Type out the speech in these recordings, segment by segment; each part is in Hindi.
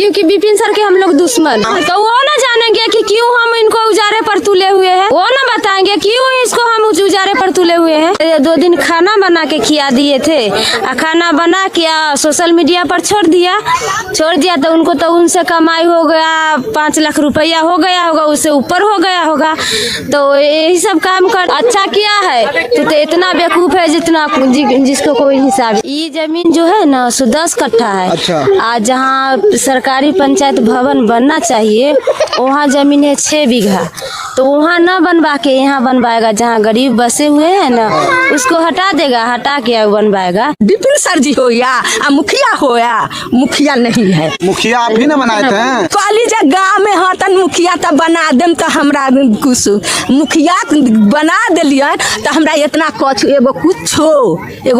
क्योंकि विपिन सर के हम लोग दुश्मन, तो वो ना जानेंगे कि क्यों हम इनको उजारे पर तुले हुए हैं, वो ना बताएंगे क्यों इसको हम उजारे पर तुले हुए हैं। 2 दिन खाना बना के खिला दिए थे, खाना बना के सोशल मीडिया पर छोड़ दिया तो उनको तो उनसे कमाई हो गया 5 लाख रुपया हो गया होगा, उससे ऊपर हो गया होगा। तो यही सब काम कर अच्छा किया है। तो इतना बेवकूफ है जितना जिसको कोई हिसाब। ये जमीन जो है ना 10 कट्ठा है। अच्छा। आज जहाँ सरकारी पंचायत भवन बनना चाहिए वहाँ जमीन है 6 बीघा, तो वहाँ न बनवा के यहाँ बनवाएगा। जहाँ गरीब बसे हुए हैं ना उसको हटा देगा, हटा के बनवाएगा। विपिन सर जी हो या मुखिया हो या मुखिया नहीं है। मुखिया आप ही ना बनाए थे? कॉलेज गाँव में हतन मुखिया तो बना देम तो हमरा कुछ मुखिया बना दिलियन तो हमरा इतना कुछ एगो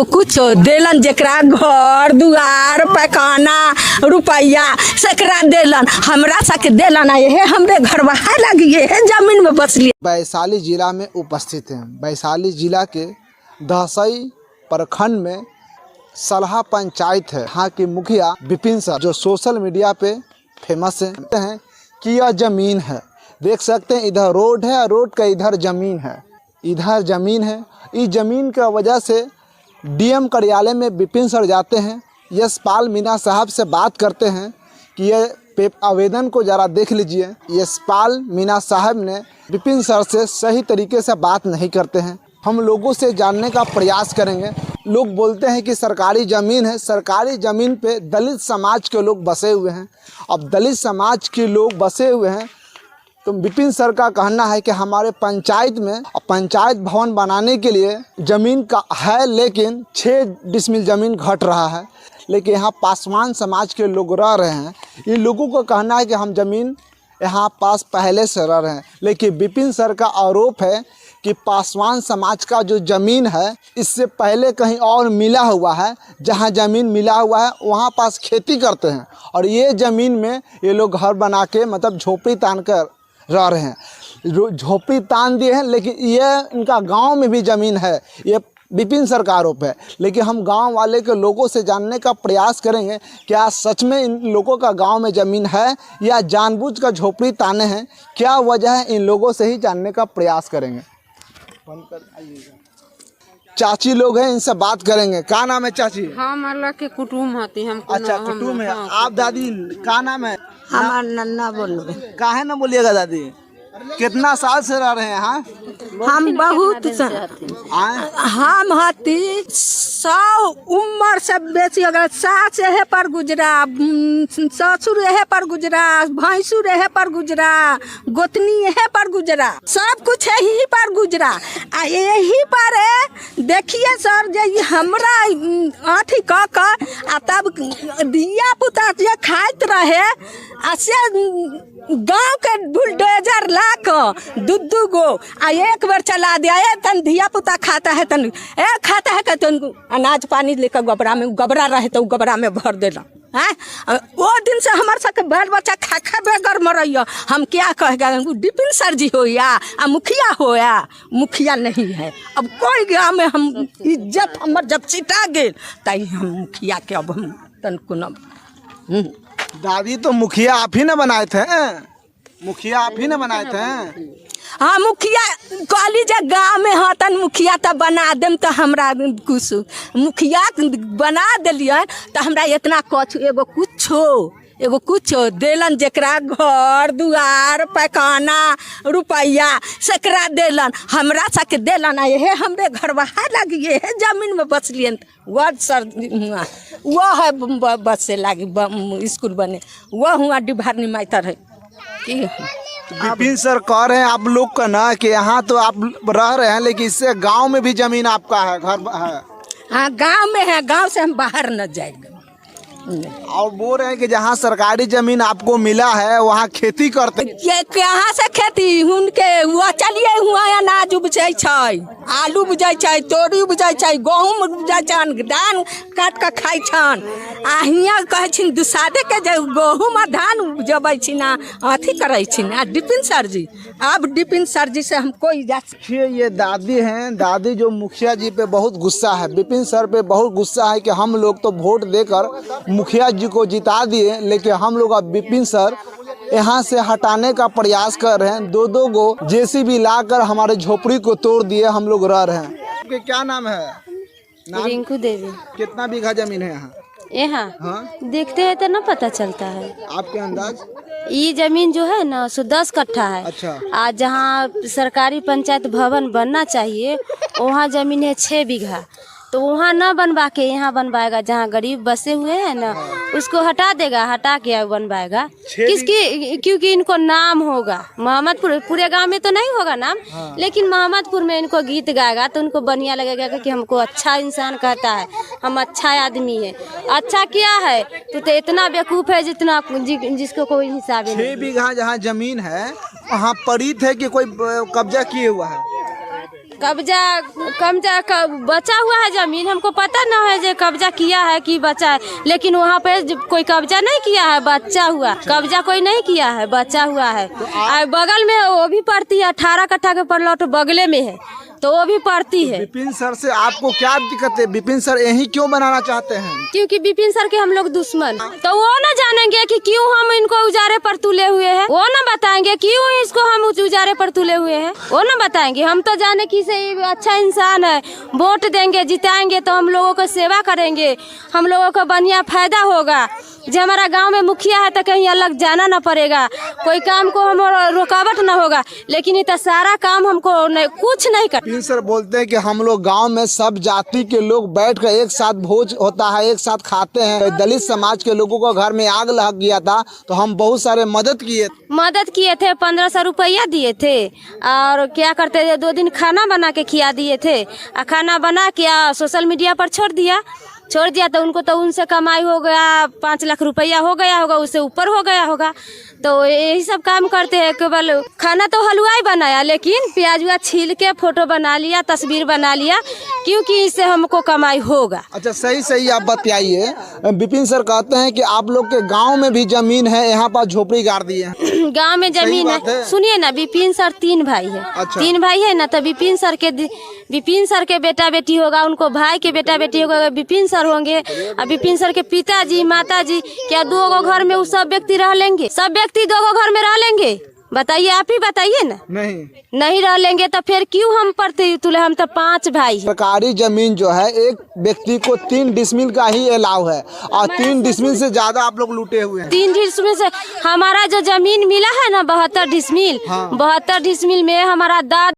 कुछो देलन, जेकरा घर दुआर पैखाना रुपया सकरा देलन, हमरा सके देलन। ये हमरे घर बाहर लगी है जमीन में बस लिए। वैशाली जिला में उपस्थित हैं। वैशाली जिला के दहसई प्रखंड में सलहा पंचायत है। यहाँ के मुखिया विपिन सर जो सोशल मीडिया पे फेमस हैं कि यह जमीन है, देख सकते हैं इधर रोड है, रोड का इधर जमीन है, इधर जमीन है। इस जमीन का वजह से डीएम कार्यालय में विपिन सर जाते हैं, यशपाल मीणा साहब से बात करते हैं कि ये आवेदन को ज़रा देख लीजिए। यशपाल मीणा साहब ने विपिन सर से सही तरीके से बात नहीं करते हैं। हम लोगों से जानने का प्रयास करेंगे। लोग बोलते हैं कि सरकारी ज़मीन है, सरकारी ज़मीन पे दलित समाज के लोग बसे हुए हैं। अब दलित समाज के लोग बसे हुए हैं तो विपिन सर का कहना है कि हमारे पंचायत में पंचायत भवन बनाने के लिए ज़मीन का है, लेकिन 6 डिसमिल ज़मीन घट रहा है। लेकिन यहाँ पासवान समाज के लोग रह रहे हैं। इन लोगों का कहना है कि हम ज़मीन यहाँ पास पहले से रह रहे हैं, लेकिन विपिन सर का आरोप है कि पासवान समाज का जो ज़मीन है इससे पहले कहीं और मिला हुआ है। जहाँ ज़मीन मिला हुआ है वहाँ पास खेती करते हैं और ये ज़मीन में ये लोग घर बना के मतलब झोपड़ी तान कर रह रहे हैं। झोपड़ी तान दिए हैं, लेकिन ये इनका गांव में भी ज़मीन है, ये विपिन सर का आरोप है। लेकिन हम गांव वाले के लोगों से जानने का प्रयास करेंगे क्या सच में इन लोगों का गांव में ज़मीन है या जानबूझ कर झोपड़ी ताने हैं, क्या वजह है, इन लोगों से ही जानने का प्रयास करेंगे। चाची लोग हैं, इनसे बात करेंगे। क्या नाम है चाची? हम अल्लाह के कुटुम होती हम। अच्छा कुटुम है। आप दादी क्या नाम है? हमार नन्ना बोलोगे। काहे ना बोलिएगा दादी? कितना साल से रह रहे हैं यहाँ? हम बहुत हम हती 100 उम्र से बेसी अगर सास यहे पर गुजरा, ससुर यहे पर गुजरा, भैंसुर यहे पर गुजरा, गोतनी यहे पर गुजरा, सब कुछ यही पर गुजरा। आ यही पर देखिए सर जे हमरा अथी क तब दिया पुता जे खाइत रहे आ से गाँव के बुलडोजर ला कर 2 गो आ एक बार चला दिया। तन धिया पुता खाता है तन खाता है तन अनाज पानी लेकर गबरा रहे तो गबरा में भर देला है। वो दिन से हमारे सबके बाल बच्चा खा बेगर मरैया। हम क्या कहेगा? विपिन सर जी हो या मुखिया हो या मुखिया नहीं है। अब कोई गाँव में हम इज्जत हमर जब चिटा गेल तई हम मुखिया के अब हम तन को दादी तो मुखिया आप ही ना बनाए थे? मुखिया आप ही ना बनाए थे? हाँ मुखिया कॉलेज गाँव में हतन मुखिया तो बना देम तो हमरा कुछ मुखिया बना दिलियन तो हमरा इतना कुछ एगो कुछो देलन, जेकरा घर दुआर पैखाना रुपया सकरा देलन, हमरा सके देलन। ये हमरे घर बाहर लगी है जमीन में बस लियन। वह सर वो है बस से लागी स्कूल बने, वो हुआ डिभारनी माइतर है कि विपिन सर कह रहे हैं आप लोग का ना कि यहाँ तो आप रह रहे हैं, लेकिन इससे गांव में भी जमीन आपका है, घर है। हाँ गांव में है, गांव से हम बाहर न जाएंगे। और बोल रहे हैं कि जहाँ सरकारी जमीन आपको मिला है वहाँ खेती करते। कहाँ से खेती उनके वो चलिए हुआ अनाज उपजै छै, आलू उपजै छै, तोरी उपजै छै, गहूँम उपजै छन, धान काट के खाइ छन। आ हियाँ कहै छिन दुसादे के गहूँम आ धान उपजबै छिन अथी करै छिन। विपिन सर जी, अब विपिन सर जी से हम कोई ये दादी हैं, दादी जो मुखिया जी पे बहुत गुस्सा है, विपिन सर पे बहुत गुस्सा है कि हम लोग तो वोट देकर मुखिया जी को जिता दिए, लेकिन हम लोग अब विपिन सर यहाँ से हटाने का प्रयास कर रहे हैं। दो गो जेसीबी लाकर हमारे झोपड़ी को तोड़ दिए, हम लोग रह रहे हैं। आपके क्या नाम है? रिंकू देवी। कितना बीघा जमीन है यहाँ? यहाँ देखते हैं तो ना पता चलता है। आपके अंदाज? ये जमीन जो है ना सो 10 कट्ठा है। अच्छा। आज जहाँ सरकारी पंचायत भवन बनना चाहिए वहाँ जमीन है 6 बीघा, तो वहाँ न बनवा के यहाँ बनवाएगा। जहाँ गरीब बसे हुए हैं ना उसको हटा देगा, हटा के बनवाएगा। किसकी? क्योंकि इनको नाम होगा मोहम्मदपुर, पूरे गांव में तो नहीं होगा नाम, लेकिन मोहम्मदपुर में इनको गीत गाएगा तो उनको बढ़िया लगेगा कि हमको अच्छा इंसान कहता है, हम अच्छा आदमी है। अच्छा क्या है? तो इतना बेवकूफ़ है जितना जिसको कोई हिसाब नहीं। 6 बीघा जहाँ जमीन है वहाँ पड़ित है कि कोई कब्जा किए हुआ है? कब्जा बचा हुआ है जमीन, हमको पता ना है जो कब्जा किया है कि बचा है, लेकिन वहाँ पे कोई कब्जा नहीं किया है, बचा हुआ। कब्जा कोई नहीं किया है, बचा हुआ है। और बगल में वो भी पड़ती है 18 कट्ठा के प्लॉट बगले में है, तो वो भी पड़ती है। विपिन सर से आपको क्या दिक्कत है? विपिन सर यही क्यों बनाना चाहते हैं? क्योंकि विपिन सर के हम लोग दुश्मन, तो वो ना जानेंगे कि क्यों हम इनको उजारे पर तुले हुए हैं। वो ना बताएंगे क्यों इसको हम उजारे पर तुले हुए हैं। वो ना बताएंगे। हम तो जाने कि से अच्छा इंसान है, वोट देंगे, जिताएंगे तो हम लोगों को सेवा करेंगे, हम लोगों को बढ़िया फायदा होगा। जो हमारा गांव में मुखिया है तो कहीं अलग जाना ना पड़ेगा, कोई काम को हम रुकावट ना होगा, लेकिन इतना सारा काम हमको कुछ नहीं कर। विपिन सर बोलते हैं कि हम लोग गांव में सब जाति के लोग बैठकर एक साथ भोज होता है, एक साथ खाते हैं। दलित समाज के लोगों को घर में आग लग गया था तो हम बहुत सारे मदद किए थे। 1500 रुपया दिए थे, और क्या करते थे 2 दिन खाना बना के खिला दिए थे। खाना बना के सोशल मीडिया पर छोड़ दिया तो उनको तो उनसे कमाई हो गया 5 लाख रुपया हो गया होगा, उससे ऊपर हो गया होगा। तो यही सब काम करते हैं। केवल खाना तो हलवाई बनाया, लेकिन प्याज छील के फोटो बना लिया, तस्वीर बना लिया, क्योंकि इससे हमको कमाई होगा। अच्छा, सही आप बताइए। विपिन सर कहते हैं कि आप लोग के गांव में भी जमीन है, यहाँ पर झोपड़ी गाड़ दी है। गांव में जमीन है। सुनिए ना, विपिन सर 3 भाई है। अच्छा। 3 भाई है ना, तो विपिन सर के बेटा बेटी होगा, उनको भाई के बेटा बेटी होगा, विपिन सर होंगे। और विपिन सर के पिताजी माताजी, क्या 2 गो घर में वो सब व्यक्ति रह लेंगे? सब व्यक्ति 2 गो घर में रह लेंगे? बताइए, आप ही बताइए ना। नहीं रह लेंगे तो फिर क्यों हम पर तुले? हम तो 5 भाई हैं। सरकारी जमीन जो है एक व्यक्ति को 3 डिसमिल का ही अलाउ है, और 3 डिसमिल से ज्यादा आप लोग लूटे हुए हैं। 3 डिसमिल से हमारा जो जमीन मिला है ना 72 डिसमिल, 72 डिसमिल में हमारा दादा